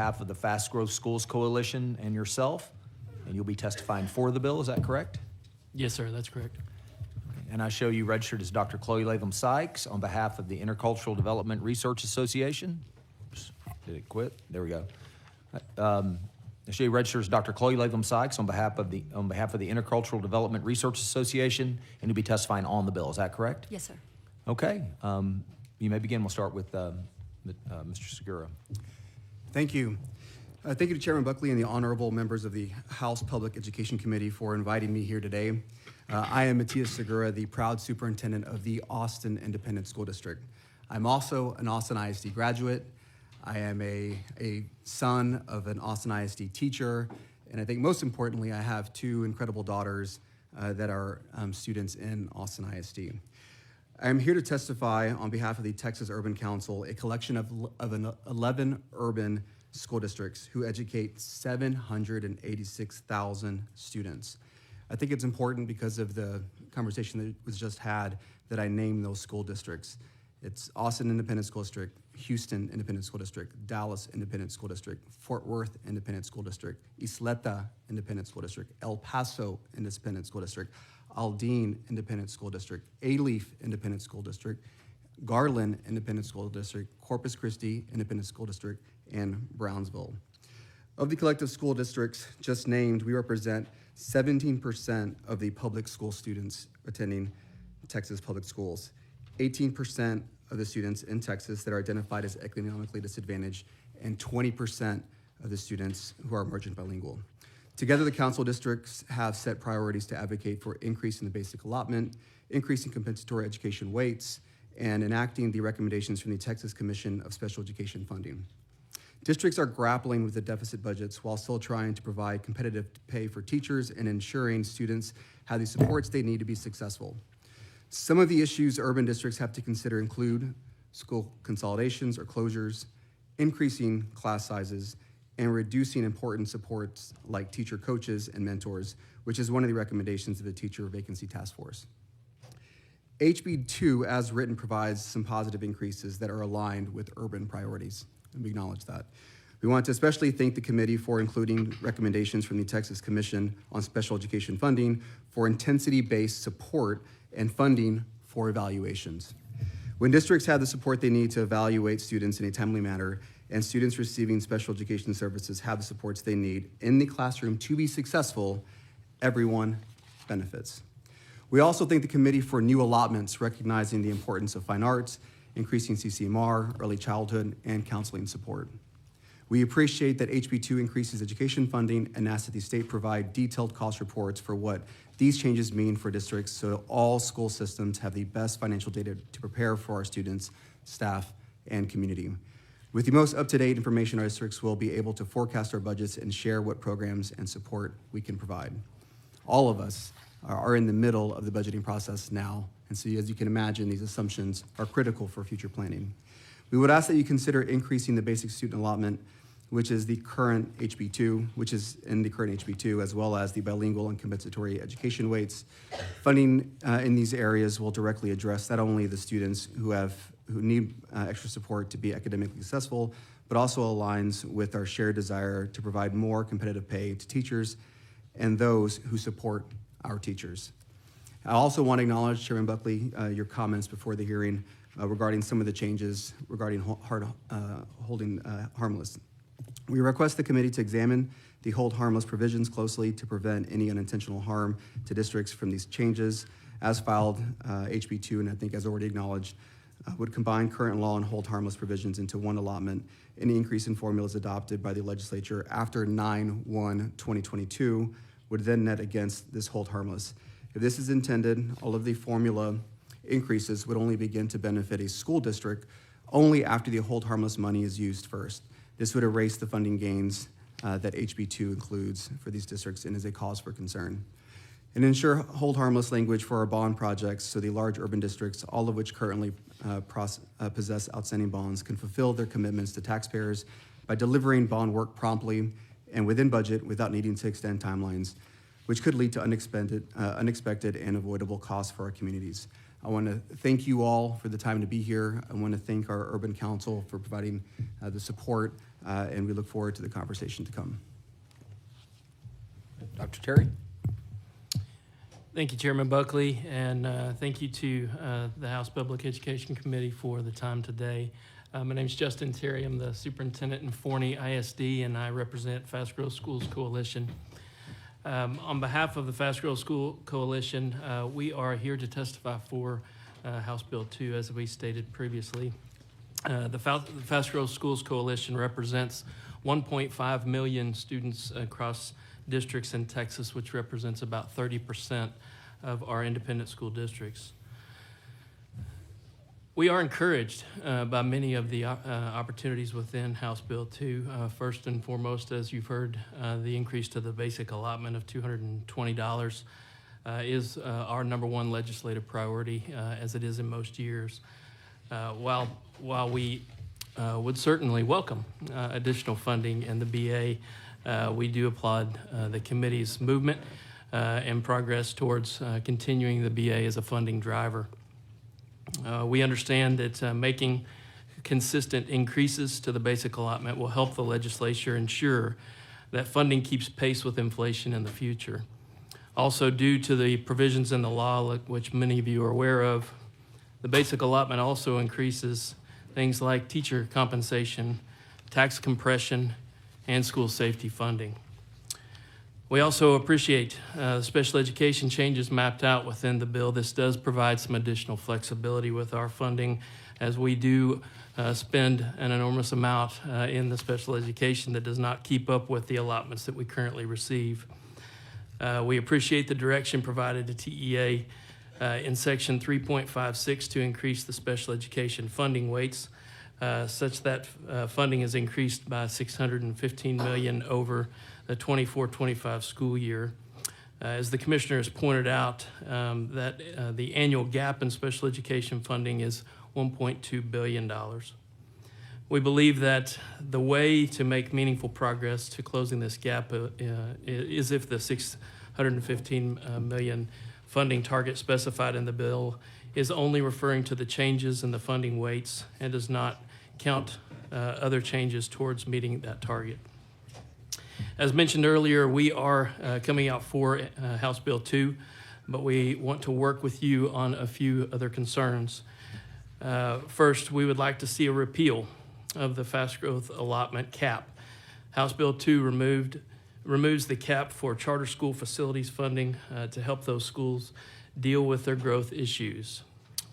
behalf of the Fast Growth Schools Coalition and yourself, and you'll be testifying for the bill, is that correct? Yes, sir, that's correct. And I show you registered as Dr. Chloe Latham Sykes on behalf of the Intercultural Development Research Association. Oops, did it quit? There we go. I show you registered as Dr. Chloe Latham Sykes on behalf of the Intercultural Development Research Association, and you'll be testifying on the bill. Is that correct? Yes, sir. Okay. You may begin. We'll start with Mr. Segura. Thank you. Thank you to Chairman Buckley and the honorable members of the House Public Education Committee for inviting me here today. I am Matias Segura, the proud superintendent of the Austin Independent School District. I'm also an Austin ISD graduate. I am a son of an Austin ISD teacher, and I think most importantly, I have two incredible daughters that are students in Austin ISD. I'm here to testify on behalf of the Texas Urban Council, a collection of 11 urban school districts who educate 786,000 students. I think it's important because of the conversation that was just had that I name those school districts. It's Austin Independent School District, Houston Independent School District, Dallas Independent School District, Fort Worth Independent School District, Isleta Independent School District, El Paso Independent School District, Aldine Independent School District, Alief Independent School District, Garland Independent School District, Corpus Christi Independent School District, and Brownsville. Of the collective school districts just named, we represent 17% of the public school students attending Texas public schools, 18% of the students in Texas that are identified as economically disadvantaged, and 20% of the students who are emergent bilingual. Together, the council districts have set priorities to advocate for increasing the basic allotment, increasing compensatory education weights, and enacting the recommendations from the Texas Commission of Special Education Funding. Districts are grappling with the deficit budgets while still trying to provide competitive pay for teachers and ensuring students have the supports they need to be successful. Some of the issues urban districts have to consider include school consolidations or closures, increasing class sizes, and reducing important supports like teacher coaches and mentors, which is one of the recommendations of the Teacher Vacancy Task Force. HB2, as written, provides some positive increases that are aligned with urban priorities, and we acknowledge that. We want to especially thank the committee for including recommendations from the Texas Commission on Special Education Funding for intensity-based support and funding for evaluations. When districts have the support they need to evaluate students in a timely manner, and students receiving special education services have the supports they need in the classroom to be successful, everyone benefits. We also thank the committee for new allotments, recognizing the importance of fine arts, increasing CCMR, early childhood, and counseling support. We appreciate that HB2 increases education funding and asks that the state provide detailed cost reports for what these changes mean for districts so all school systems have the best financial data to prepare for our students, staff, and community. With the most up-to-date information, our districts will be able to forecast our budgets and share what programs and support we can provide. All of us are in the middle of the budgeting process now, and so as you can imagine, these assumptions are critical for future planning. We would ask that you consider increasing the basic student allotment, which is the current HB2, which is in the current HB2, as well as the bilingual and compensatory education weights. Funding in these areas will directly address not only the students who need extra support to be academically successful, but also aligns with our shared desire to provide more competitive pay to teachers and those who support our teachers. I also want to acknowledge, Chairman Buckley, your comments before the hearing regarding some of the changes regarding holding harmless. We request the committee to examine the hold harmless provisions closely to prevent any unintentional harm to districts from these changes. As filed, HB2, and I think as already acknowledged, would combine current law and hold harmless provisions into one allotment. Any increase in formulas adopted by the legislature after 9/1/2022 would then net against this hold harmless. If this is intended, all of the formula increases would only begin to benefit a school district only after the hold harmless money is used first. This would erase the funding gains that HB2 includes for these districts and is a cause for concern. And ensure hold harmless language for our bond projects so the large urban districts, all of which currently possess outstanding bonds, can fulfill their commitments to taxpayers by delivering bond work promptly and within budget without needing to extend timelines, which could lead to unexpected and avoidable costs for our communities. I want to thank you all for the time to be here. I want to thank our Urban Council for providing the support, and we look forward to the conversation to come. Dr. Terry? Thank you, Chairman Buckley, and thank you to the House Public Education Committee for the time today. My name is Justin Terry. I'm the superintendent in Forney ISD, and I represent Fast Growth Schools Coalition. On behalf of the Fast Growth School Coalition, we are here to testify for House Bill 2, as we stated previously. The Fast Growth Schools Coalition represents 1.5 million students across districts in Texas, which represents about 30% of our independent school districts. We are encouraged by many of the opportunities within House Bill 2. First and foremost, as you've heard, the increase to the basic allotment of $220 is our number one legislative priority, as it is in most years. While we would certainly welcome additional funding in the BA, we do applaud the committee's movement and progress towards continuing the BA as a funding driver. We understand that making consistent increases to the basic allotment will help the legislature ensure that funding keeps pace with inflation in the future. Also, due to the provisions in the law, which many of you are aware of, the basic allotment also increases things like teacher compensation, tax compression, and school safety funding. We also appreciate special education changes mapped out within the bill. This does provide some additional flexibility with our funding, as we do spend an enormous amount in the special education that does not keep up with the allotments that we currently receive. We appreciate the direction provided to TEA in section 3.56 to increase the special education funding weights, such that funding is increased by $615 million over the 24-25 school year. As the commissioner has pointed out, that the annual gap in special education funding is $1.2 billion. We believe that the way to make meaningful progress to closing this gap is if the $615 million funding target specified in the bill is only referring to the changes in the funding weights and does not count other changes towards meeting that target. As mentioned earlier, we are coming out for House Bill 2, but we want to work with you on a few other concerns. First, we would like to see a repeal of the fast growth allotment cap. House Bill 2 removes the cap for charter school facilities funding to help those schools deal with their growth issues.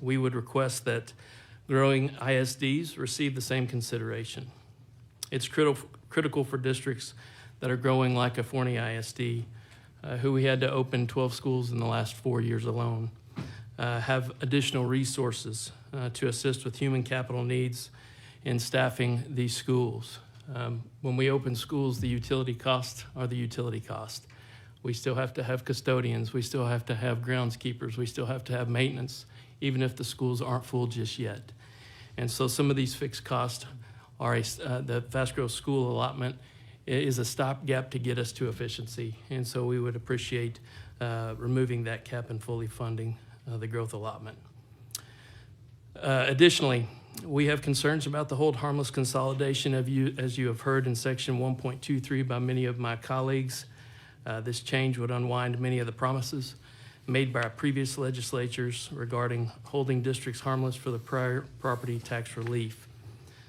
We would request that growing ISDs receive the same consideration. It's critical for districts that are growing like a Forney ISD, who we had to open 12 schools in the last 4 years alone, have additional resources to assist with human capital needs in staffing these schools. When we open schools, the utility costs are the utility cost. We still have to have custodians. We still have to have groundskeepers. We still have to have maintenance, even if the schools aren't full just yet. And so some of these fixed costs are the fast growth school allotment is a stopgap to get us to efficiency. And so we would appreciate removing that cap and fully funding the growth allotment. Additionally, we have concerns about the hold harmless consolidation as you have heard in section 1.23 by many of my colleagues. This change would unwind many of the promises made by our previous legislatures regarding holding districts harmless for the prior property tax relief.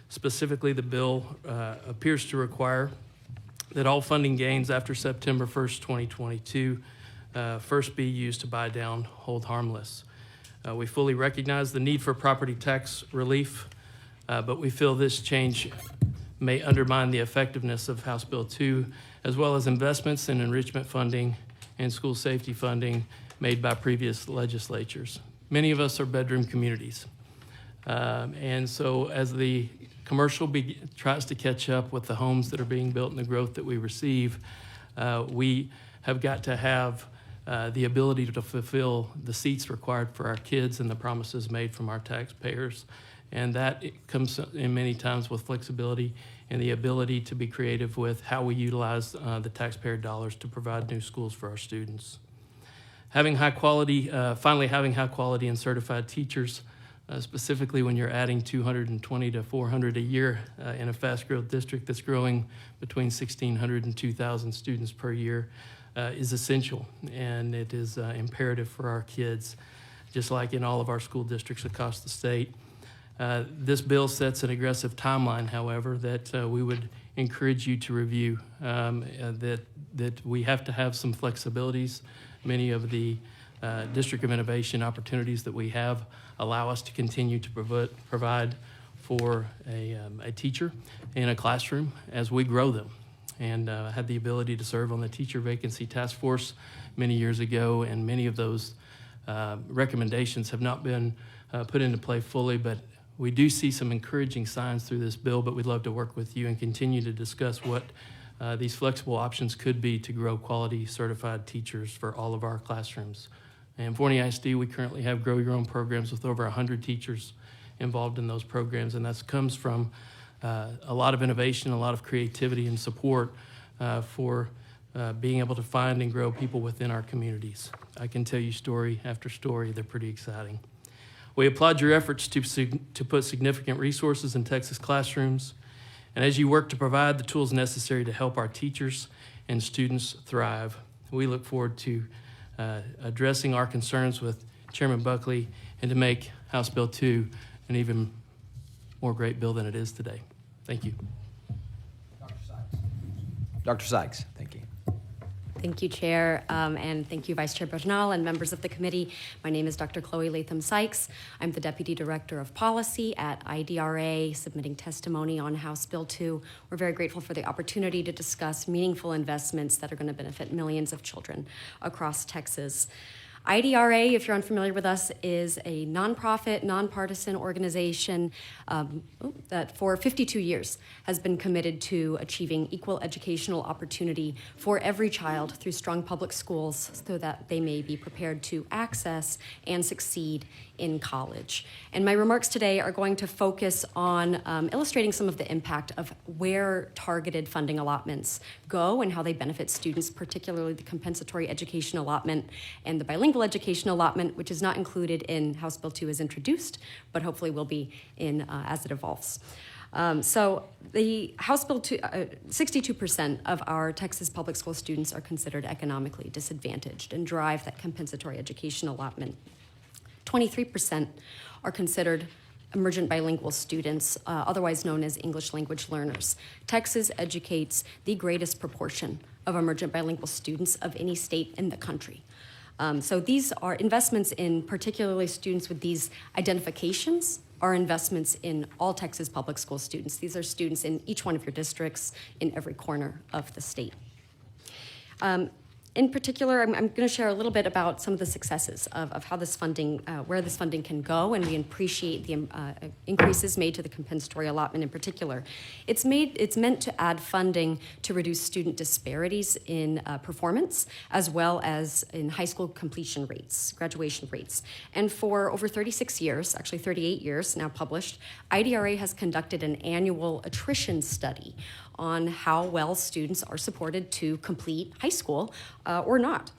Specifically, the bill appears to require that all funding gains after September 1st, 2022 first be used to buy down hold harmless. We fully recognize the need for property tax relief, but we feel this change may undermine the effectiveness of House Bill 2, as well as investments in enrichment funding and school safety funding made by previous legislatures. Many of us are bedroom communities. And so as the commercial tries to catch up with the homes that are being built and the growth that we receive, we have got to have the ability to fulfill the seats required for our kids and the promises made from our taxpayers. And that comes in many times with flexibility and the ability to be creative with how we utilize the taxpayer dollars to provide new schools for our students. Having high quality, finally having high quality and certified teachers, specifically when you're adding 220 to 400 a year in a fast growth district that's growing between 1,600 and 2,000 students per year, is essential, and it is imperative for our kids, just like in all of our school districts across the state. This bill sets an aggressive timeline, however, that we would encourage you to review, that we have to have some flexibilities. Many of the District of Innovation opportunities that we have allow us to continue to provide for a teacher in a classroom as we grow them. And I had the ability to serve on the Teacher Vacancy Task Force many years ago, and many of those recommendations have not been put into play fully, but we do see some encouraging signs through this bill, but we'd love to work with you and continue to discuss what these flexible options could be to grow quality certified teachers for all of our classrooms. And Forney ISD, we currently have Grow Your Own programs with over 100 teachers involved in those programs, and that comes from a lot of innovation, a lot of creativity and support for being able to find and grow people within our communities. I can tell you story after story, they're pretty exciting. We applaud your efforts to put significant resources in Texas classrooms, and as you work to provide the tools necessary to help our teachers and students thrive, we look forward to addressing our concerns with Chairman Buckley and to make House Bill 2 an even more great bill than it is today. Thank you. Dr. Sykes, thank you. Thank you, Chair, and thank you, Vice Chair Bernal and members of the committee. My name is Dr. Chloe Latham Sykes. I'm the Deputy Director of Policy at IDRA, submitting testimony on House Bill 2. We're very grateful for the opportunity to discuss meaningful investments that are going to benefit millions of children across Texas. IDRA, if you're unfamiliar with us, is a nonprofit, nonpartisan organization that for 52 years has been committed to achieving equal educational opportunity for every child through strong public schools so that they may be prepared to access and succeed in college. And my remarks today are going to focus on illustrating some of the impact of where targeted funding allotments go and how they benefit students, particularly the compensatory education allotment and the bilingual education allotment, which is not included in House Bill 2 as introduced, but hopefully will be in as it evolves. So the House Bill 2, 62% of our Texas public school students are considered economically disadvantaged and derive that compensatory education allotment. 23% are considered emergent bilingual students, otherwise known as English language learners. Texas educates the greatest proportion of emergent bilingual students of any state in the country. So these are investments in particularly students with these identifications are investments in all Texas public school students. These are students in each one of your districts in every corner of the state. In particular, I'm going to share a little bit about some of the successes of how this funding, where this funding can go, and we appreciate the increases made to the compensatory allotment in particular. It's meant to add funding to reduce student disparities in performance, as well as in high school completion rates, graduation rates. And for over 36 years, actually 38 years now published, IDRA has conducted an annual attrition study on how well students are supported to complete high school or not.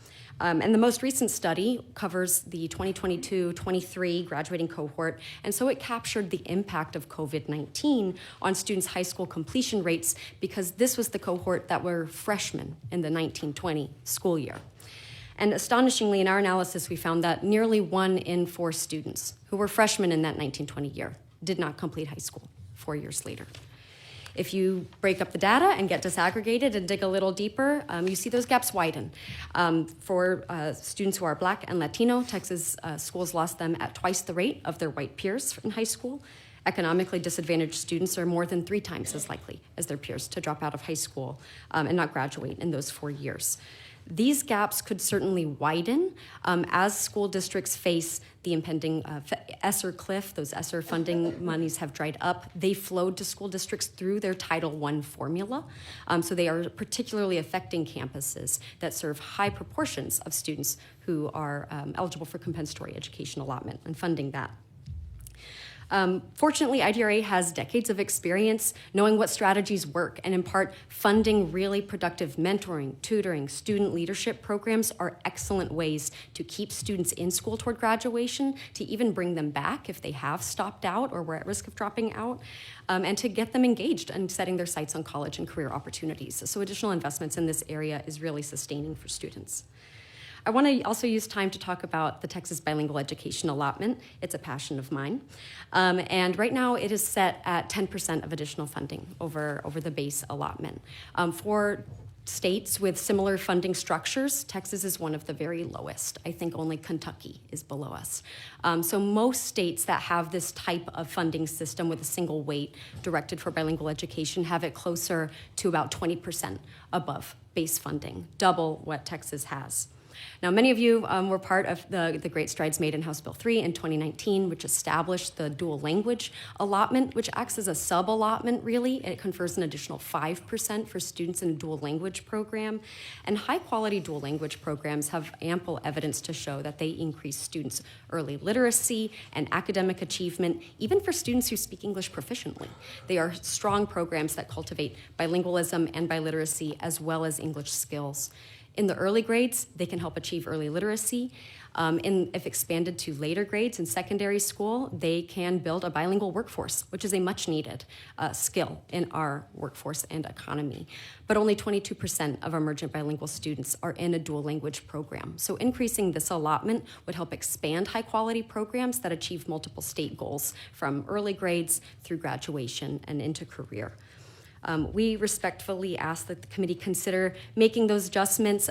And the most recent study covers the 2022-23 graduating cohort, and so it captured the impact of COVID-19 on students' high school completion rates because this was the cohort that were freshmen in the 1920 school year. And astonishingly, in our analysis, we found that nearly 1 in 4 students who were freshmen in that 1920 year did not complete high school 4 years later. If you break up the data and get disaggregated and dig a little deeper, you see those gaps widen. For students who are Black and Latino, Texas schools lost them at twice the rate of their white peers in high school. Economically disadvantaged students are more than 3 times as likely as their peers to drop out of high school and not graduate in those 4 years. These gaps could certainly widen as school districts face the impending ESSER cliff. Those ESSER funding monies have dried up. They flowed to school districts through their Title I formula, so they are particularly affecting campuses that serve high proportions of students who are eligible for compensatory education allotment and funding that. Fortunately, IDRA has decades of experience knowing what strategies work, and in part, funding really productive mentoring, tutoring, student leadership programs are excellent ways to keep students in school toward graduation, to even bring them back if they have stopped out or were at risk of dropping out, and to get them engaged and setting their sights on college and career opportunities. So additional investments in this area is really sustaining for students. I want to also use time to talk about the Texas Bilingual Education Allotment. It's a passion of mine. And right now it is set at 10% of additional funding over the base allotment. For states with similar funding structures, Texas is one of the very lowest. I think only Kentucky is below us. So most states that have this type of funding system with a single weight directed for bilingual education have it closer to about 20% above base funding, double what Texas has. Now, many of you were part of the great strides made in House Bill 3 in 2019, which established the dual language allotment, which acts as a sub-allotment, really. It confers an additional 5% for students in a dual language program. And high-quality dual language programs have ample evidence to show that they increase students' early literacy and academic achievement, even for students who speak English proficiently. They are strong programs that cultivate bilingualism and biliteracy, as well as English skills. In the early grades, they can help achieve early literacy. If expanded to later grades in secondary school, they can build a bilingual workforce, which is a much needed skill in our workforce and economy. But only 22% of emergent bilingual students are in a dual language program. So increasing this allotment would help expand high quality programs that achieve multiple state goals from early grades through graduation and into career. We respectfully ask that the committee consider making those adjustments,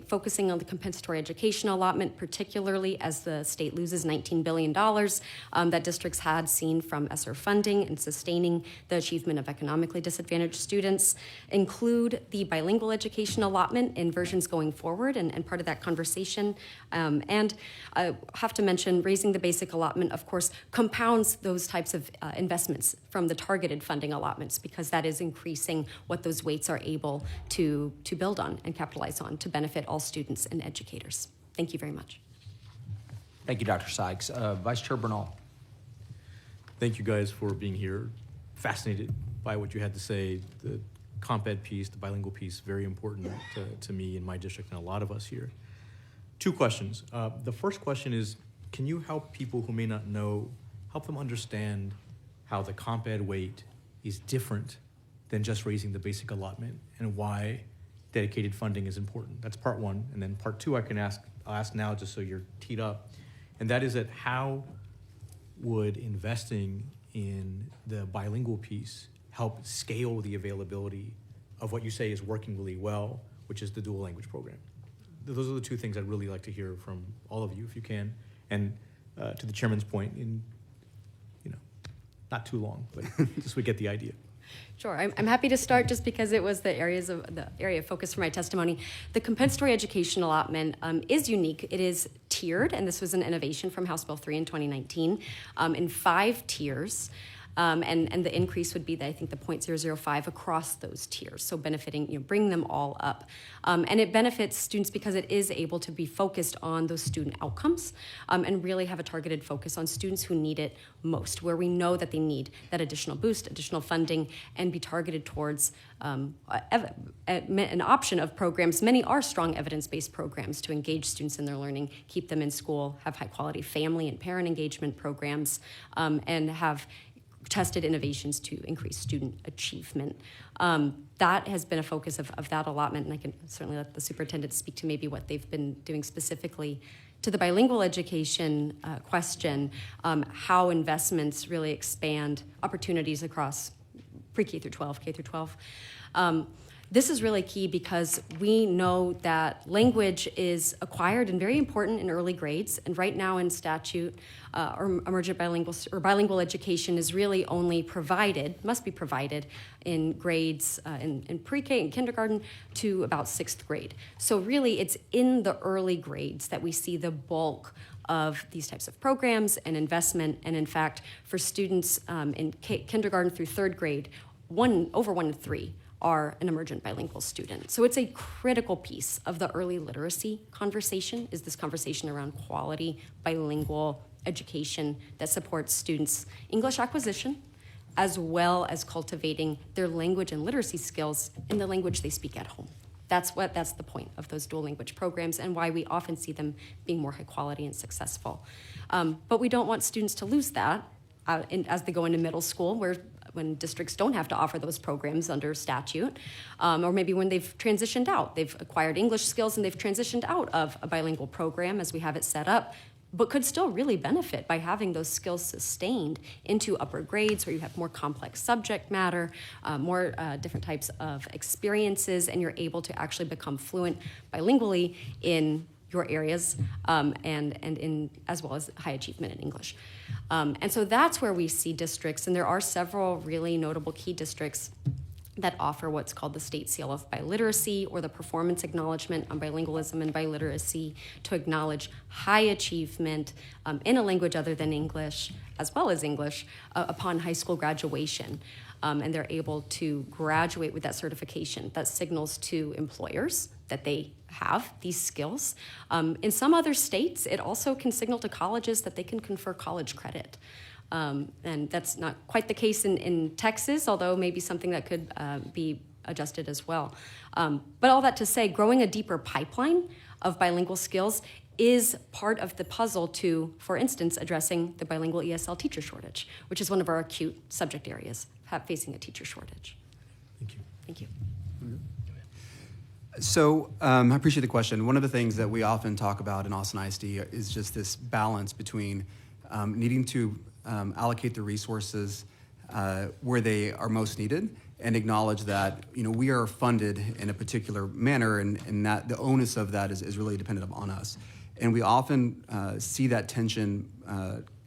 focusing on the compensatory education allotment, particularly as the state loses $19 billion that districts had seen from ESSER funding and sustaining the achievement of economically disadvantaged students. Include the bilingual education allotment in versions going forward and part of that conversation. And I have to mention, raising the basic allotment, of course, compounds those types of investments from the targeted funding allotments, because that is increasing what those weights are able to build on and capitalize on to benefit all students and educators. Thank you very much. Thank you, Dr. Sykes. Vice Chair Bernal. Thank you guys for being here. Fascinated by what you had to say. The comp ed piece, the bilingual piece, very important to me and my district and a lot of us here. Two questions. The first question is, can you help people who may not know, help them understand how the comp ed weight is different than just raising the basic allotment and why dedicated funding is important? That's part one. And then part two, I'll ask now just so you're teed up. And that is that how would investing in the bilingual piece help scale the availability of what you say is working really well, which is the dual language program? Those are the two things I'd really like to hear from all of you, if you can. And to the chairman's point, in not too long, but just we get the idea. Sure, I'm happy to start just because it was the area of focus for my testimony. The compensatory education allotment is unique. It is tiered, and this was an innovation from House Bill 3 in 2019, in 5 tiers. And the increase would be, I think, the 0.005 across those tiers, so benefiting, bring them all up. And it benefits students because it is able to be focused on those student outcomes and really have a targeted focus on students who need it most, where we know that they need that additional boost, additional funding, and be targeted towards an option of programs. Many are strong evidence-based programs to engage students in their learning, keep them in school, have high-quality family and parent engagement programs, and have tested innovations to increase student achievement. That has been a focus of that allotment, and I can certainly let the superintendent speak to maybe what they've been doing specifically. To the bilingual education question, how investments really expand opportunities across pre-K through 12, K through 12. This is really key because we know that language is acquired and very important in early grades. And right now in statute, or emergent bilingual education is really only must be provided in grades in pre-K and kindergarten to about 6th grade. So really it's in the early grades that we see the bulk of these types of programs and investment. And in fact, for students in kindergarten through 3rd grade, over 1 in 3 are an emergent bilingual student. So it's a critical piece of the early literacy conversation, is this conversation around quality bilingual education that supports students' English acquisition, as well as cultivating their language and literacy skills in the language they speak at home. That's the point of those dual language programs and why we often see them being more high quality and successful. But we don't want students to lose that as they go into middle school, when districts don't have to offer those programs under statute, or maybe when they've transitioned out. They've acquired English skills and they've transitioned out of a bilingual program as we have it set up, but could still really benefit by having those skills sustained into upper grades where you have more complex subject matter, more different types of experiences, and you're able to actually become fluent bilingually in your areas and in as well as high achievement in English. And so that's where we see districts, and there are several really notable key districts that offer what's called the State Seal of Biliteracy, or the Performance Acknowledgement on Bilingualism and Biliteracy, to acknowledge high achievement in a language other than English, as well as English, upon high school graduation. And they're able to graduate with that certification. That signals to employers that they have these skills. In some other states, it also can signal to colleges that they can confer college credit. And that's not quite the case in Texas, although maybe something that could be adjusted as well. But all that to say, growing a deeper pipeline of bilingual skills is part of the puzzle to, for instance, addressing the bilingual ESL teacher shortage, which is one of our acute subject areas, facing a teacher shortage. Thank you. Thank you. So I appreciate the question. One of the things that we often talk about in Austin ISD is just this balance between needing to allocate the resources where they are most needed, and acknowledge that we are funded in a particular manner, and that the onus of that is really dependent on us. And we often see that tension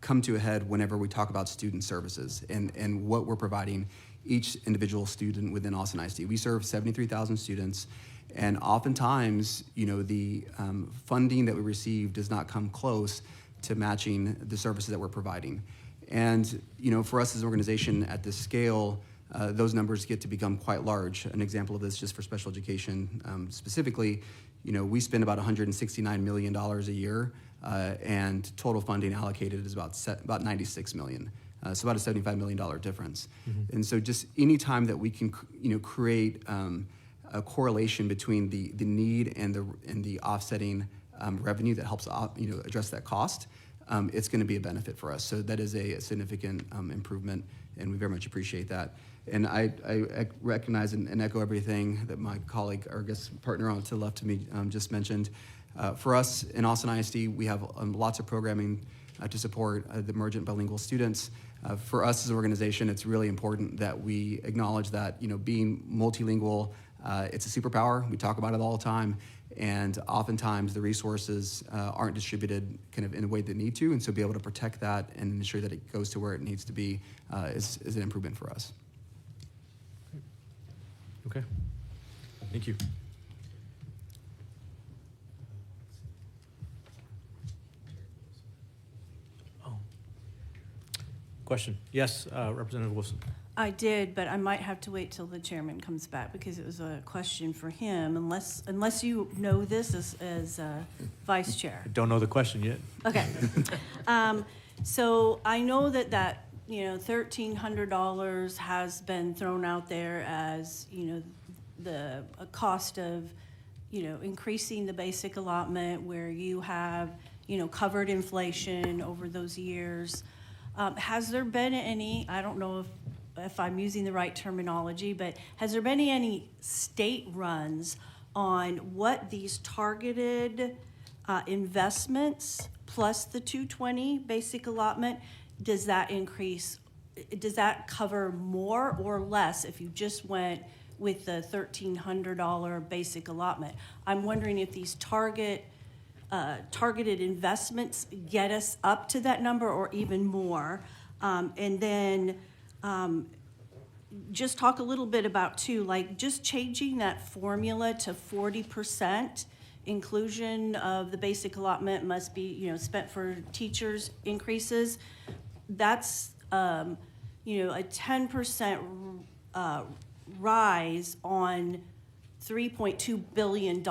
come to a head whenever we talk about student services and what we're providing each individual student within Austin ISD. We serve 73,000 students, and oftentimes, the funding that we receive does not come close to matching the services that we're providing. And for us as an organization at this scale, those numbers get to become quite large. An example of this, just for special education specifically, we spend about $169 million a year, and total funding allocated is about 96 million. So about a $75 million difference. Mm-hmm. And so just any time that we can, create a correlation between the need and the offsetting revenue that helps address that cost, it's going to be a benefit for us. So that is a significant improvement, and we very much appreciate that. And I recognize and echo everything that my colleague, our guest partner on to the left of me, just mentioned. For us in Austin ISD, we have lots of programming to support the emergent bilingual students. For us as an organization, it's really important that we acknowledge that being multilingual, it's a superpower. We talk about it all the time, and oftentimes the resources aren't distributed kind of in a way they need to, and so be able to protect that and ensure that it goes to where it needs to be is an improvement for us. Okay. Thank you. Question. Yes, Representative Wilson. I did, but I might have to wait till the chairman comes back because it was a question for him, unless you know this as vice chair. I don't know the question yet. Okay. So I know that $1,300 has been thrown out there as the cost of increasing the basic allotment, where you have covered inflation over those years. Has there been any, I don't know if I'm using the right terminology, but has there been any state runs on what these targeted investments plus the 220 basic allotment, does that cover more or less if you just went with the $1,300 basic allotment? I'm wondering if these targeted investments get us up to that number or even more. And then just talk a little bit about too, like just changing that formula to 40% inclusion of the basic allotment must be, spent for teachers increases. That's, a 10% rise on $3.2 billion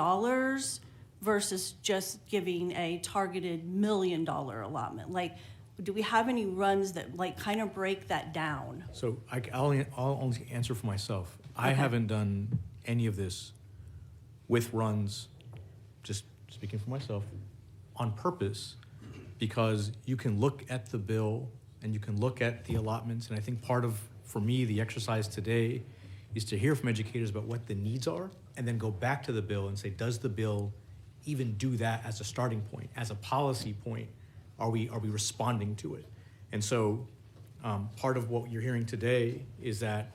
versus just giving a targeted $1 million allotment. Like, do we have any runs that like kind of break that down? So I'll only answer for myself. I Okay. haven't done any of this with runs, just speaking for myself, on purpose, because you can look at the bill and you can look at the allotments, and I think part of, for me, the exercise today is to hear from educators about what the needs are, and then go back to the bill and say, does the bill even do that as a starting point, as a policy point? Are we responding to it? And so part of what you're hearing today is that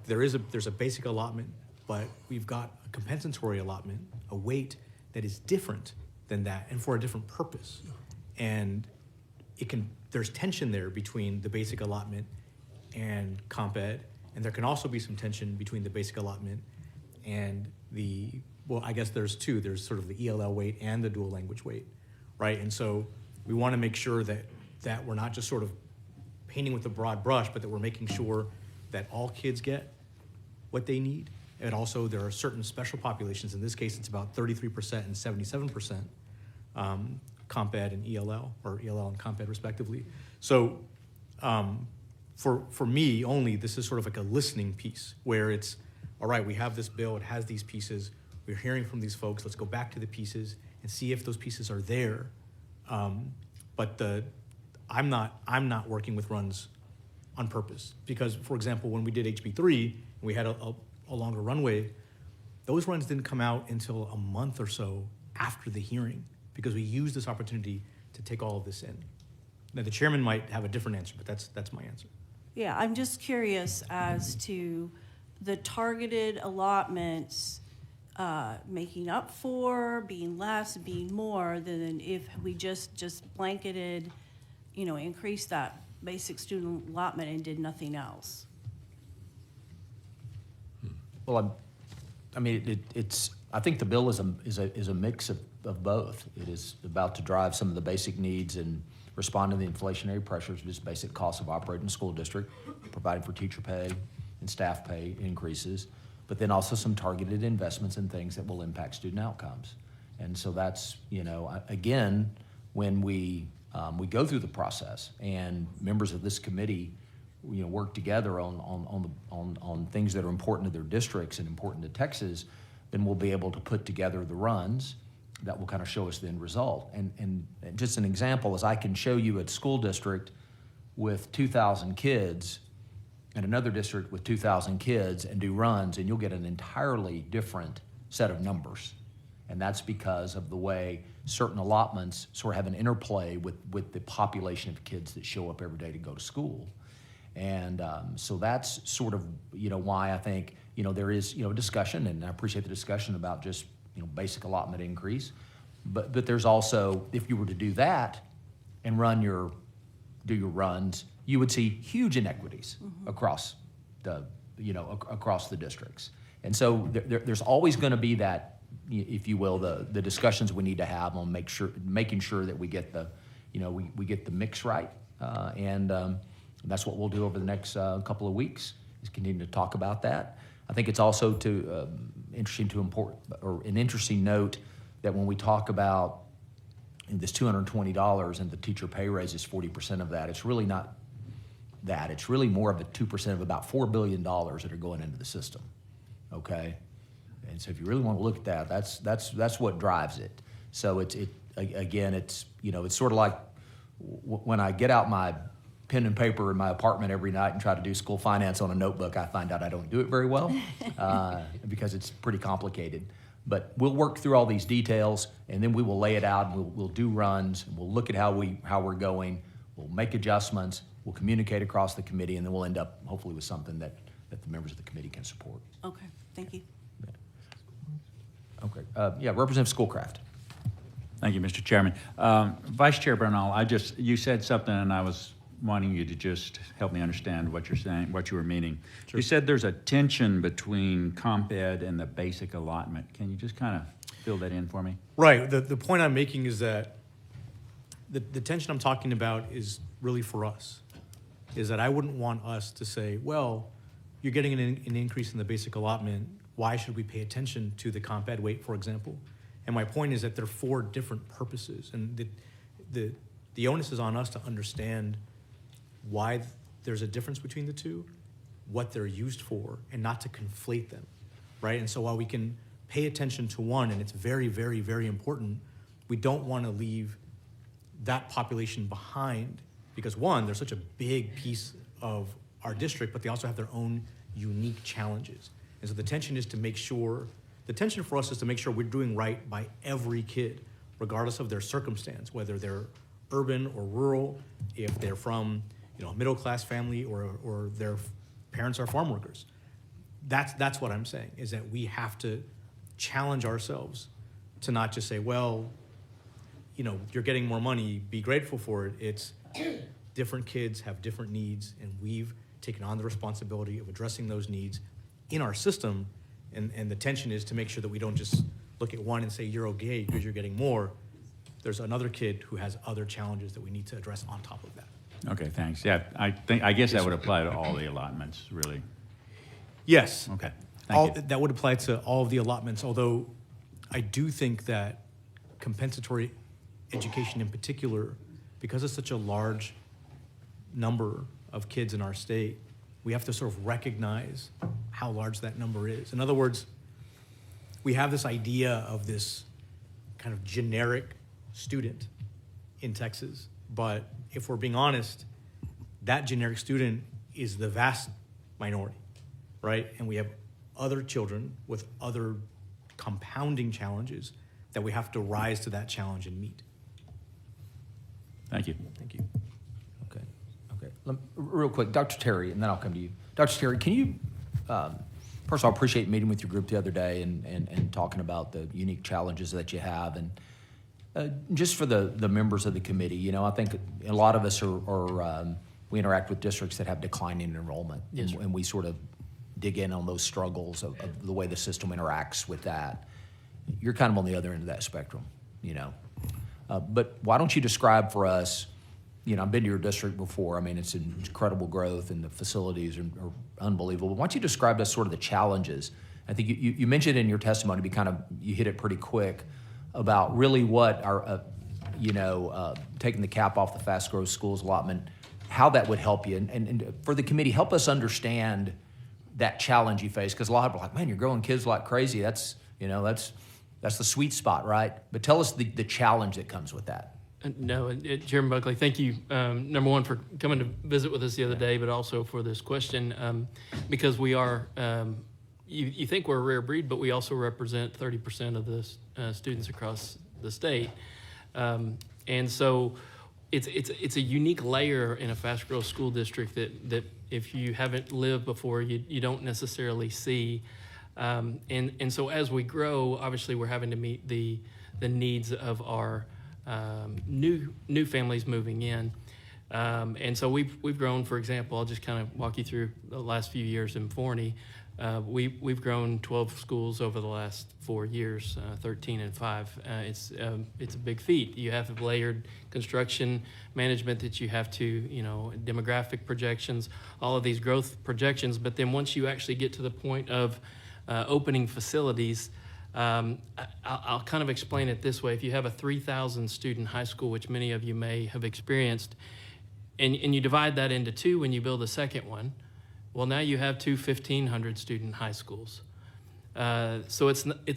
there's a basic allotment, but we've got a compensatory allotment, a weight that is different than that and for a different purpose. And there's tension there between the basic allotment and comp ed, and there can also be some tension between the basic allotment and I guess there's two. There's sort of the ELL weight and the dual language weight, right? And so we want to make sure that we're not just sort of painting with a broad brush, but that we're making sure that all kids get what they need. And also there are certain special populations. In this case, it's about 33% and 77% comp ed and ELL, or ELL and comp ed respectively. So for me only, this is sort of like a listening piece where it's, all right, we have this bill, it has these pieces, we're hearing from these folks, let's go back to the pieces and see if those pieces are there. But I'm not working with runs on purpose, because, for example, when we did HB3 and we had a longer runway, those runs didn't come out until a month or so after the hearing, because we used this opportunity to take all of this in. Now, the chairman might have a different answer, but that's my answer. Yeah, I'm just curious as to the targeted allotments making up for, being less, being more than if we just blanketed, increased that basic student allotment and did nothing else. Well, I think the bill is a mix of both. It is about to drive some of the basic needs and respond to the inflationary pressures, just basic costs of operating a school district, providing for teacher pay and staff pay increases, but then also some targeted investments in things that will impact student outcomes. And so that's, again, when we go through the process and members of this committee, work together on things that are important to their districts and important to Texas, then we'll be able to put together the runs that will kind of show us the end result. And just an example is I can show you a school district with 2,000 kids and another district with 2,000 kids and do runs, and you'll get an entirely different set of numbers. And that's because of the way certain allotments sort of have an interplay with the population of kids that show up every day to go to school. And so that's sort of, why I think, there is, discussion, and I appreciate the discussion about just, basic allotment increase. But there's also, if you were to do that and do your runs, you would see huge inequities across the, across the districts. And so there's always going to be that, if you will, the discussions we need to have on making sure that we get the, we get the mix right. And that's what we'll do over the next couple of weeks, is continue to talk about that. I think it's also an interesting note that when we talk about this $220 and the teacher pay raise is 40% of that, it's really not that. It's really more of a 2% of about $4 billion that are going into the system, okay? And so if you really want to look at that, that's what drives it. So it's sort of like when I get out my pen and paper in my apartment every night and try to do school finance on a notebook, I find out I don't do it very well because it's pretty complicated. But we'll work through all these details, and then we will lay it out, and we'll do runs, and we'll look at how we're going, we'll make adjustments, we'll communicate across the committee, and then we'll end up hopefully with something that the members of the committee can support. Okay, thank you. Okay, Representative Schoolcraft. Thank you, Mr. Chairman. Vice Chair Bernal, you said something, and I was wanting you to just help me understand what you're saying, what you were meaning. Sure. You said there's a tension between comp ed and the basic allotment. Can you just kind of fill that in for me? Right. The point I'm making is that the tension I'm talking about is really for us, is that I wouldn't want us to say, well, you're getting an increase in the basic allotment, why should we pay attention to the comp ed weight, for example? And my point is that they're for different purposes, and the onus is on us to understand why there's a difference between the two, what they're used for, and not to conflate them, right? And so while we can pay attention to one, and it's very, very, very important, we don't want to leave that population behind because, one, they're such a big piece of our district, but they also have their own unique challenges. And so the tension for us is to make sure we're doing right by every kid, regardless of their circumstance, whether they're urban or rural, if they're from a middle-class family or their parents are farm workers. That's what I'm saying, is that we have to challenge ourselves to not just say, well, you're getting more money, be grateful for it. It's different kids have different needs, and we've taken on the responsibility of addressing those needs in our system, and the tension is to make sure that we don't just look at one and say, you're okay because you're getting more. There's another kid who has other challenges that we need to address on top of that. Okay, thanks. Yeah, I guess that would apply to all the allotments, really. Yes. Okay, thank you. That would apply to all of the allotments, although I do think that compensatory education in particular, because it's such a large number of kids in our state, we have to sort of recognize how large that number is. In other words, we have this idea of this kind of generic student in Texas, but if we're being honest, that generic student is the vast minority, right? And we have other children with other compounding challenges that we have to rise to that challenge and meet. Thank you. Thank you. Okay. Real quick, Dr. Terry, and then I'll come to you. Dr. Terry, can you, first of all, I appreciate meeting with your group the other day and talking about the unique challenges that you have. And just for the members of the committee, I think a lot of us we interact with districts that have declining enrollment. Yes, and we sort of dig in on those struggles of the way the system interacts with that. You're kind of on the other end of that spectrum, But why don't you describe for us, I've been to your district before. I mean, it's an incredible growth and the facilities are unbelievable. Why don't you describe to us sort of the challenges? I think you mentioned in your testimony, you hit it pretty quick about really what our, taking the cap off the fast growth schools allotment, how that would help you. And for the committee, help us understand that challenge you face, because a lot of people are like, man, you're growing kids like crazy. That's the sweet spot, right? But tell us the challenge that comes with that. No, Chairman Buckley, thank you, number one, for coming to visit with us the other day, but also for this question, because we are, you think we're a rare breed, but we also represent 30% of the students across the state. And so it's a unique layer in a fast growth school district that if you haven't lived before, you don't necessarily see. And so as we grow, obviously we're having to meet the needs of our new families moving in. And so we've grown, for example, I'll just kind of walk you through the last few years in Forney. We've grown 12 schools over the last 4 years, 13 and 5. It's a big feat. You have layered construction management that you have to, demographic projections, all of these growth projections. But then once you actually get to the point of opening facilities, I'll kind of explain it this way. If you have a 3,000 student high school, which many of you may have experienced, and you divide that into two when you build a second one, well, now you have two 1,500 student high schools. So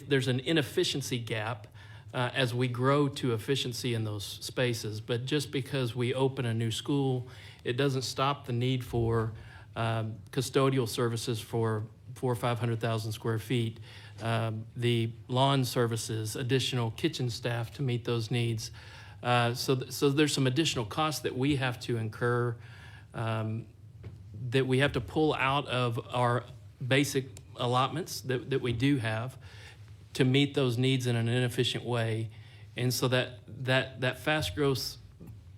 there's an inefficiency gap as we grow to efficiency in those spaces. But just because we open a new school, it doesn't stop the need for custodial services for 400,000 or 500,000 square feet, the lawn services, additional kitchen staff to meet those needs. So there's some additional costs that we have to incur, that we have to pull out of our basic allotments that we do have to meet those needs in an inefficient way. And so that fast growth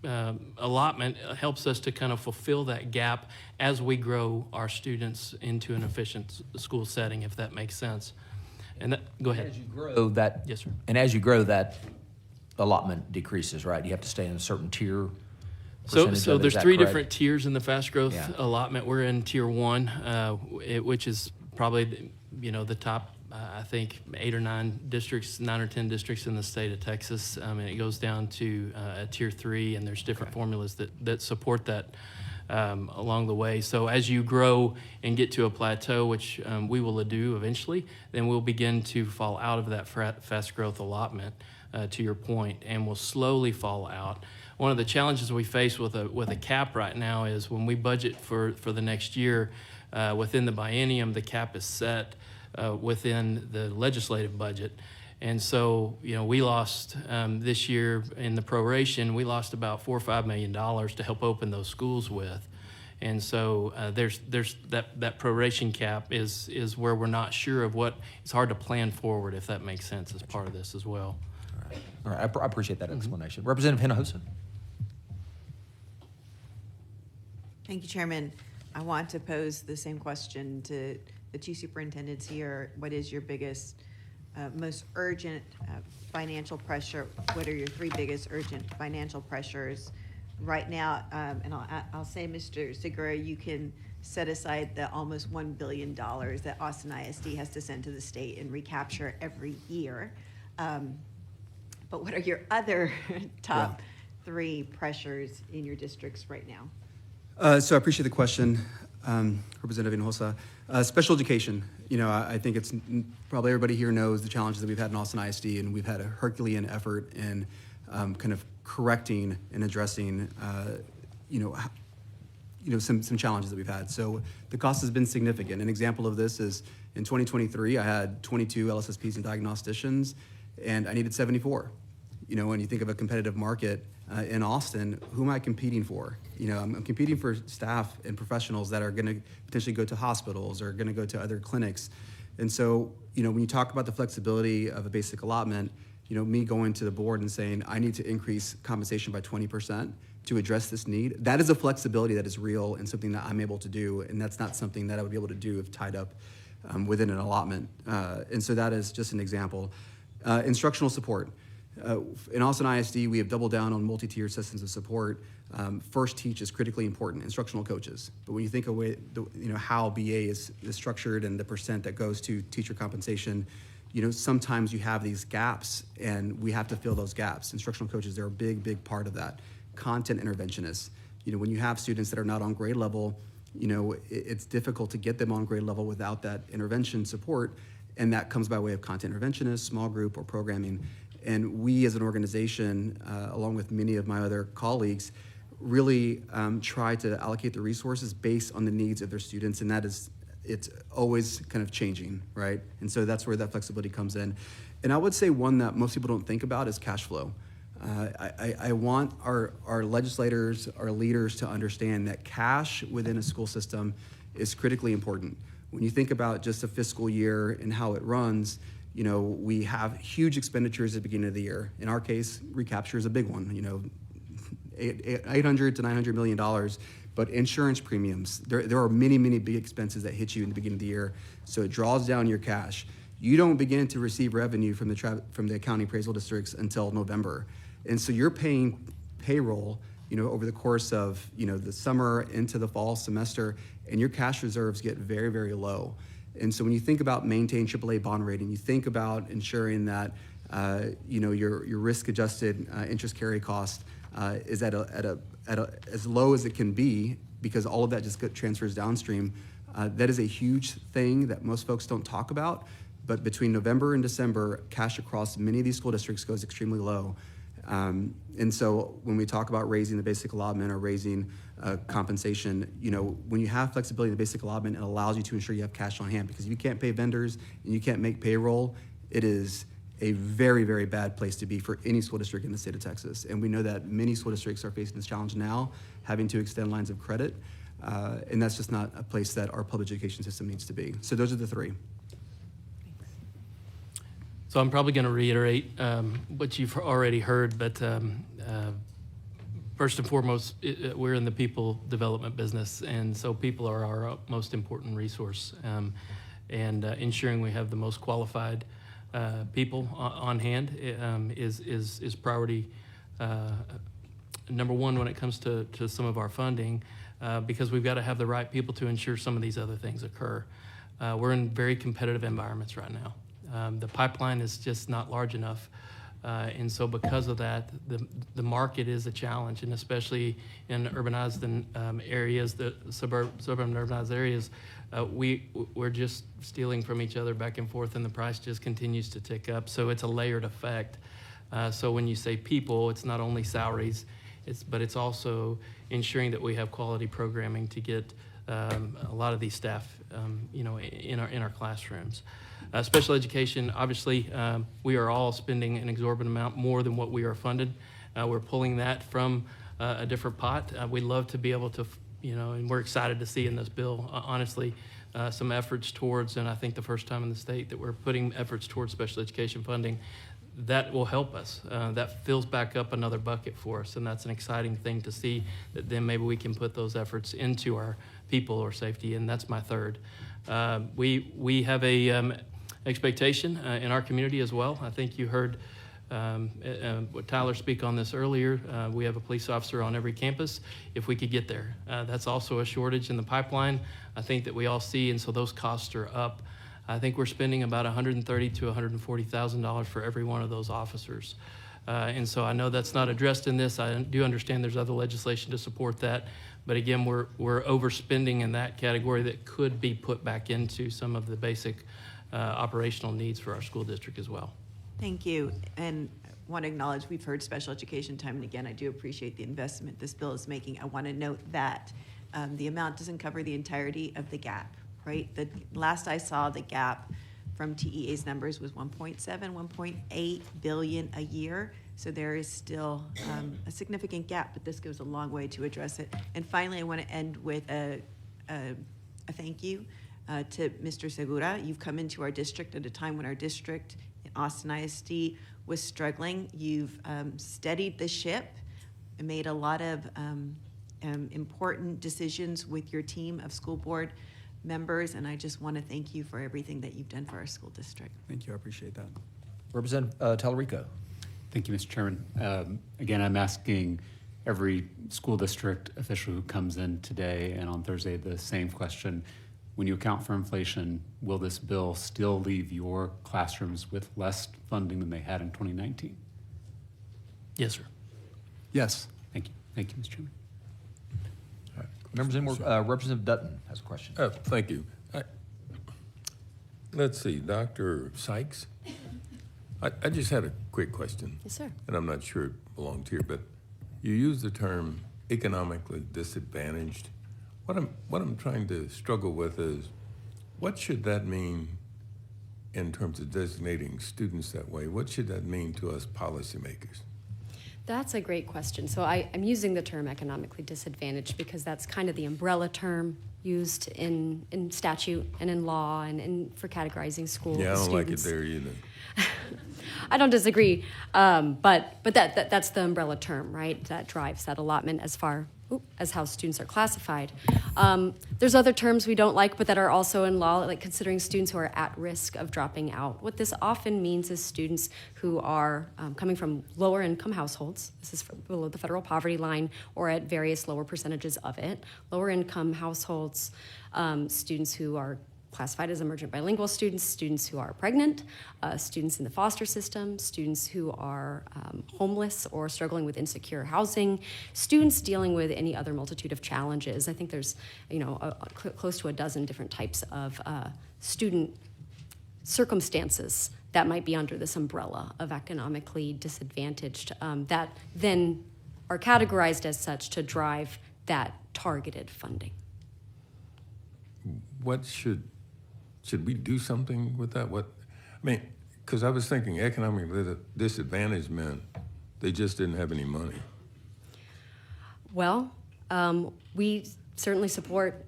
allotment helps us to kind of fulfill that gap as we grow our students into an efficient school setting, if that makes sense. And go ahead. As you grow that, Yes, sir. And as you grow, that allotment decreases, right? You have to stay in a certain tier. So percentage of it, there's is that three correct? different tiers in the fast growth Yeah. allotment. We're in tier 1, which is probably the top I think 8 or 9 districts, 9 or 10 districts in the state of Texas, and it goes down to a tier 3, and there's different formulas that support that along the way. So as you grow and get to a plateau, which we will do eventually, then we'll begin to fall out of that fast growth allotment, to your point, and we'll slowly fall out. One of the challenges we face with a cap right now is when we budget for the next year, within the biennium, the cap is set within the legislative budget. And so, we lost this year in the proration, we lost about $4 or $5 million to help open those schools with. And so there's that proration cap is where we're not sure of what, it's hard to plan forward, if that makes sense, as part of this as well. All right, I appreciate that explanation. Representative Hinojosa. Thank you, Chairman. I want to pose the same question to the two superintendents here. What is your biggest, most urgent financial pressure? What are your 3 biggest urgent financial pressures right now? And I'll say, Mr. Segura, you can set aside the almost $1 billion that Austin ISD has to send to the state and recapture every year. But what are your other top 3 pressures in your districts right now? So I appreciate the question, Representative Hinojosa. Special education, I think it's probably everybody here knows the challenges that we've had in Austin ISD, and we've had a Herculean effort in kind of correcting and addressing, some challenges that we've had. So the cost has been significant. An example of this is in 2023, I had 22 LSSPs and diagnosticians, and I needed 74. When you think of a competitive market in Austin, who am I competing for? I'm competing for staff and professionals that are going to potentially go to hospitals or going to go to other clinics. And so, when you talk about the flexibility of a basic allotment, me going to the board and saying, I need to increase compensation by 20% to address this need, that is a flexibility that is real and something that I'm able to do. And that's not something that I would be able to do if tied up within an allotment. And so that is just an example. Instructional support. In Austin ISD, we have doubled down on multi-tiered systems of support. First Teach is critically important, instructional coaches. But when you think of how BA is structured and the percent that goes to teacher compensation, sometimes you have these gaps, and we have to fill those gaps. Instructional coaches, they're a big, big part of that. Content interventionists. When you have students that are not on grade level, it's difficult to get them on grade level without that intervention support, and that comes by way of content interventionists, small group, or programming. And we as an organization, along with many of my other colleagues, really try to allocate the resources based on the needs of their students, and it's always kind of changing, right? And so that's where that flexibility comes in. And I would say one that most people don't think about is cash flow. I want our legislators, our leaders to understand that cash within a school system is critically important. When you think about just a fiscal year and how it runs, we have huge expenditures at the beginning of the year. In our case, recapture is a big one, $800 to $900 million. But insurance premiums, there are many, many big expenses that hit you in the beginning of the year. So it draws down your cash. You don't begin to receive revenue from the county appraisal districts until November. And so you're paying payroll, over the course of, the summer into the fall semester, and your cash reserves get very, very low. And so when you think about maintaining AAA bond rating, you think about ensuring that your risk-adjusted interest carry cost is at as low as it can be, because all of that just transfers downstream. That is a huge thing that most folks don't talk about. But between November and December, cash across many of these school districts goes extremely low. And so when we talk about raising the basic allotment or raising compensation, when you have flexibility in the basic allotment, it allows you to ensure you have cash on hand, because if you can't pay vendors and you can't make payroll, it is a very, very bad place to be for any school district in the state of Texas. And we know that many school districts are facing this challenge now, having to extend lines of credit. And that's just not a place that our public education system needs to be. So those are the 3. So I'm probably going to reiterate what you've already heard, but first and foremost, we're in the people development business, and so people are our most important resource, and ensuring we have the most qualified people on hand is priority number one when it comes to some of our funding, because we've got to have the right people to ensure some of these other things occur. we're in very competitive environments right now. The pipeline is just not large enough. And so because of that, the market is a challenge, and especially in urbanized areas, the suburban urbanized areas, we're just stealing from each other back and forth, and the price just continues to tick up. So it's a layered effect. So when you say people, it's not only salaries, but it's also ensuring that we have quality programming to get a lot of these staff, in our classrooms. Special education, obviously, we are all spending an exorbitant amount more than what we are funded. We're pulling that from a different pot. We'd love to be able to, and we're excited to see in this bill, honestly, some efforts towards, and I think the first time in the state that we're putting efforts towards special education funding. That will help us. That fills back up another bucket for us, and that's an exciting thing to see, that then maybe we can put those efforts into our people or safety, and that's my third. We have a expectation in our community as well. I think you heard what Tyler speak on this earlier. We have a police officer on every campus if we could get there. That's also a shortage in the pipeline, I think, that we all see, and so those costs are up. I think we're spending about $130,000 to $140,000 for every one of those officers. And so I know that's not addressed in this. I do understand there's other legislation to support that. But again, we're overspending in that category that could be put back into some of the basic operational needs for our school district as well. Thank you. And I want to acknowledge we've heard special education time and again. I do appreciate the investment this bill is making. I want to note that the amount doesn't cover the entirety of the gap, right? The last I saw, the gap from TEA's numbers was 1.8 billion a year. So there is still a significant gap, but this goes a long way to address it. And finally, I want to end with a thank you to Mr. Segura. You've come into our district at a time when our district in Austin ISD was struggling. You've steadied the ship and made a lot of important decisions with your team of school board members, and I just want to thank you for everything that you've done for our school district. Thank you, I appreciate that. Representative Tallarico. Thank you, Mr. Chairman. Again, I'm asking every school district official who comes in today and on Thursday the same question. When you account for inflation, will this bill still leave your classrooms with less funding than they had in 2019? Yes, sir. Yes. Thank you. Thank you, Mr. Chairman. Members, any more? Representative Dutton has a question. Thank you. Let's see, Dr. Sykes, I just had a quick question. Yes, sir. And I'm not sure it belonged here, but you use the term economically disadvantaged. What I'm trying to struggle with is, what should that mean in terms of designating students that way? What should that mean to us policymakers? That's a great question. So I'm using the term economically disadvantaged because that's kind of the umbrella term used in statute and in law and for categorizing school Yeah, I don't students. like it there either. I don't disagree, but that's the umbrella term, right? That drives that allotment as far as how students are classified. There's other terms we don't like, but that are also in law, like considering students who are at risk of dropping out. What this often means is students who are coming from lower income households. This is below the federal poverty line or at various lower percentages of it. Lower income households, students who are classified as emergent bilingual students, students who are pregnant, students in the foster system, students who are homeless or struggling with insecure housing, students dealing with any other multitude of challenges. I think there's, close to a dozen different types of student circumstances that might be under this umbrella of economically disadvantaged that then are categorized as such to drive that targeted funding. What should we do something with that? Because I was thinking economically disadvantaged meant they just didn't have any money. Well, we certainly support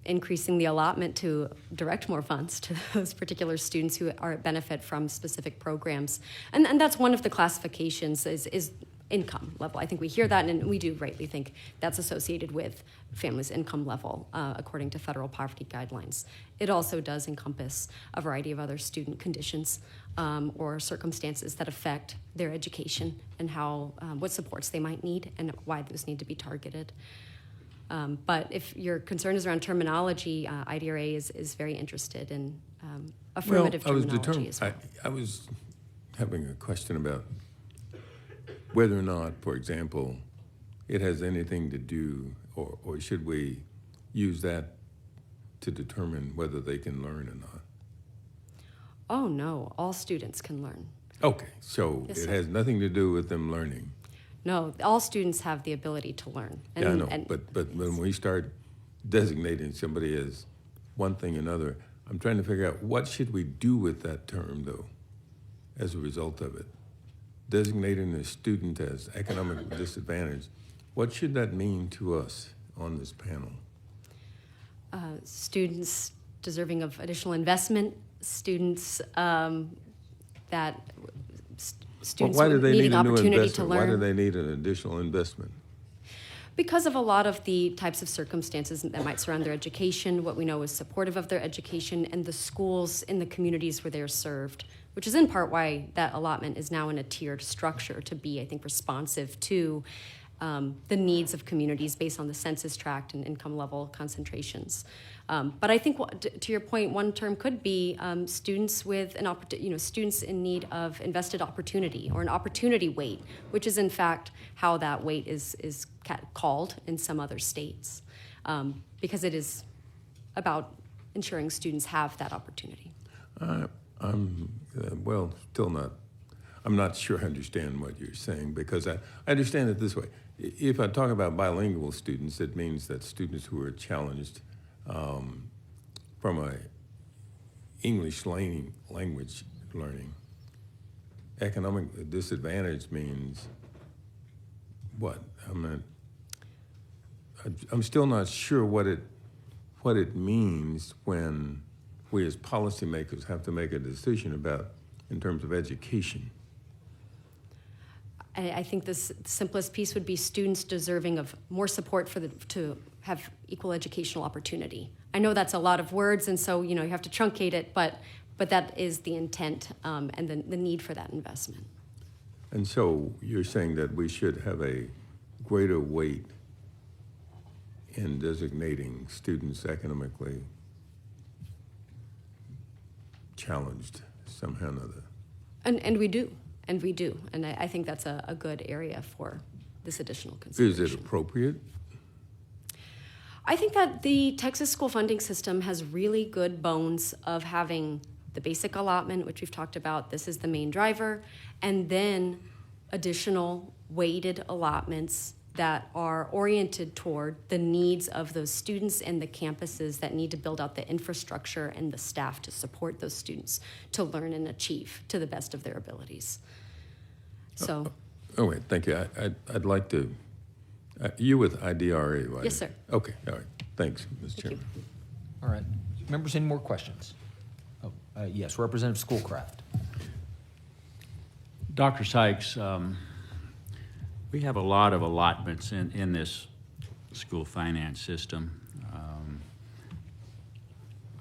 increasing the allotment to direct more funds to those particular students who are at benefit from specific programs. And that's one of the classifications is income level. I think we hear that, and we do rightly think that's associated with families' income level, according to federal poverty guidelines. It also does encompass a variety of other student conditions or circumstances that affect their education and how what supports they might need and why those need to be targeted. But if your concern is around terminology, IDRA is very interested in affirmative terminology as well. I was having a question about whether or not, for example, it has anything to do, or should we use that to determine whether they can learn or not? Oh, no, all students can learn. Okay, so Yes, it sir. has nothing to do with them learning. No, all students have the ability to learn. Yeah, I know, but when we start designating somebody as one thing or another, I'm trying to figure out what should we do with that term, though, as a result of it. Designating a student as economically disadvantaged, what should that mean to us on this panel? Students deserving of additional investment, students students Why do with they needing need a new opportunity to investment? Why do learn. they need an additional investment? Because of a lot of the types of circumstances that might surround their education, what we know is supportive of their education, and the schools in the communities where they're served, which is in part why that allotment is now in a tiered structure to be, I think, responsive to the needs of communities based on the census tract and income level concentrations. But I think, to your point, one term could be students with an students in need of invested opportunity or an opportunity weight, which is in fact how that weight is called in some other states, because it is about ensuring students have that opportunity. I'm not sure I understand what you're saying, because I understand it this way. If I talk about bilingual students, it means that students who are challenged from a English language learning. Economic disadvantage means what? I'm still not sure what it means when we as policymakers have to make a decision about in terms of education. I think the simplest piece would be students deserving of more support to have equal educational opportunity. I know that's a lot of words, and so you have to truncate it, but that is the intent and the need for that investment. And so you're saying that we should have a greater weight in designating students economically challenged somehow or another. And we do. And we do. And I think that's a good area for this additional consideration. Is it appropriate? I think that the Texas school funding system has really good bones of having the basic allotment, which we've talked about. This is the main driver. And then additional weighted allotments that are oriented toward the needs of those students and the campuses that need to build out the infrastructure and the staff to support those students to learn and achieve to the best of their abilities. So. Oh, wait, thank you. I'd like to, you with IDRA, right? Yes, sir. Okay, all right. Thanks, Ms. Thank Chairman. All right. Members, any more questions? Yes, Representative Schoolcraft. Dr. Sykes, we have a lot of allotments in this school finance system.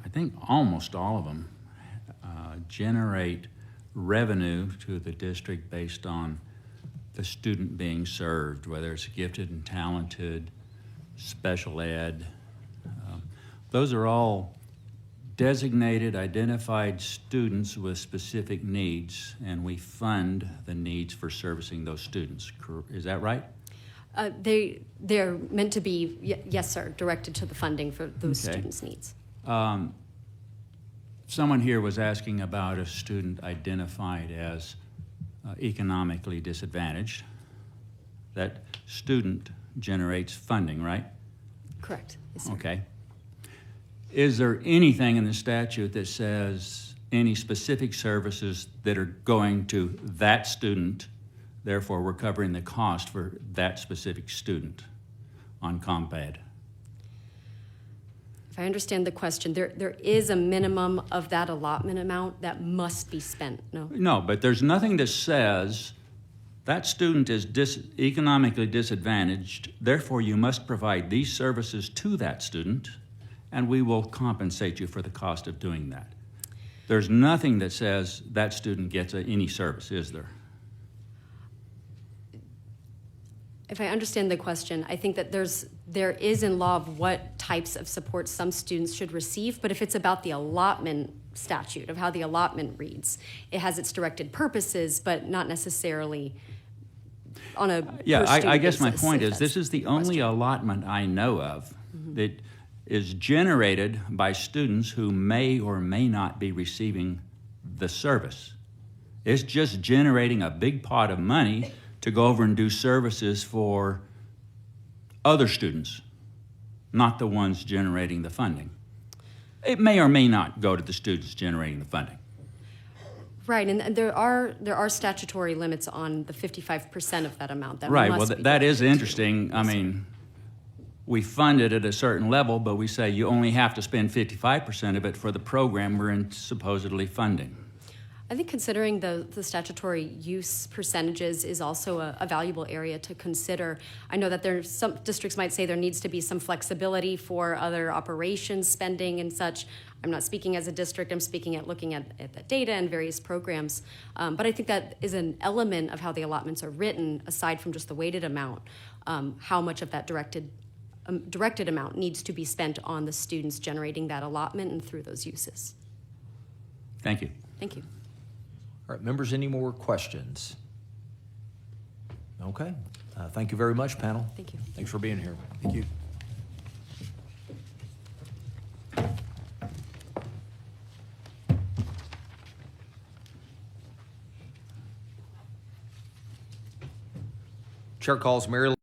I think almost all of them generate revenue to the district based on the student being served, whether it's gifted and talented, special ed. Those are all designated, identified students with specific needs, and we fund the needs for servicing those students. Is that right? They're meant to be, yes, sir, directed to the funding for those Okay. students' needs. Someone here was asking about a student identified as economically disadvantaged. That student generates funding, right? Correct. Yes, sir. Okay. Is there anything in the statute that says any specific services that are going to that student, therefore we're covering the cost for that specific student on comp ed? If I understand the question, there is a minimum of that allotment amount that must be spent, no? No, but there's nothing that says that student is economically disadvantaged, therefore you must provide these services to that student, and we will compensate you for the cost of doing that. There's nothing that says that student gets any service, is there? If I understand the question, I think that there is in law of what types of support some students should receive, but if it's about the allotment statute, of how the allotment reads, it has its directed purposes, but not necessarily on a Yeah, per I student guess my basis, point if is, this that's is the the only question. allotment I know of that is generated by students who may or may not be receiving the service. It's just generating a big pot of money to go over and do services for other students, not the ones generating the funding. It may or may not go to the students generating the funding. Right, and there are statutory limits on the 55% of that amount that Right, must well, be that is directed to. interesting. I mean, we fund it at a certain level, but we say you only have to spend 55% of it for the program we're supposedly funding. I think considering the statutory use percentages is also a valuable area to consider. I know that there's some districts might say there needs to be some flexibility for other operations spending and such. I'm not speaking as a district, I'm speaking at looking at the data and various programs. But I think that is an element of how the allotments are written, aside from just the weighted amount, how much of that directed amount needs to be spent on the students generating that allotment and through those uses. Thank you. Thank you. All right, members, any more questions? Okay. Thank you very much, panel. Thank you. Thanks for being here. Thank you. Chair calls Mary